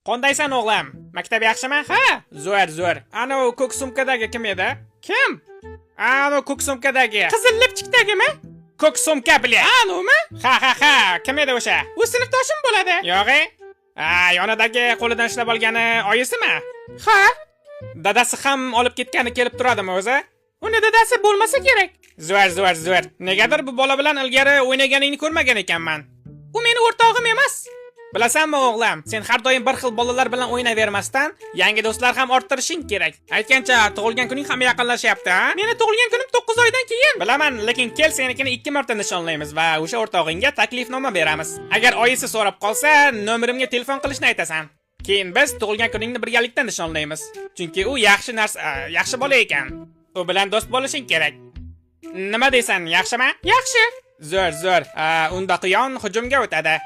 Qondaysan o'g'lim? Maktab yaxshimi? Ha, zo'r. Ana u ko'k sumkadagi kim edi? Kim? Ana ko'k sumkadagi. Qizil lipchikdagimi? Ko'k sumka bilan. Anumi? Ha. Kim edi o'sha? U sinfdoshim bo'ladi. Yo'g'i? Yonidagi qo'lidan ushlab olgani oyisimi? Ha. Dadasi ham olib ketgani kelib turadimi o'zi? Uni dadasi bo'lmasa kerak. Zo'r. Negadir bu bola bilan ilgari o'ynaganingni ko'rmagan ekanman. U meni o'rtog'im emas. Bilasanmi o'g'lim, sen har doim bir xil bolalar bilan o'ynayvermasdan, yangi do'stlar ham orttirishing kerak. Aytgancha, tug'ilgan kuning ham yaqinlashyapti, ha? Meni tug'ilgan kunim 9 oydan keyin. Bilaman, lekin kel senikini 2 marta nishonlaymiz va o'sha o'rtog'ingga taklifnoma beramiz. Agar oyisi so'rab qolsa, nomerimga telefon qilishni aytasan. Keyin biz tug'ilgan kuningni birgalikda nishonlaymiz. Chunki u yaxshi bola ekan. U bilan do'st bo'lishing kerak. Nima deysan, yaxshimi? Yaxshi. Zo'r. Unda quyon hujumga o'tadi.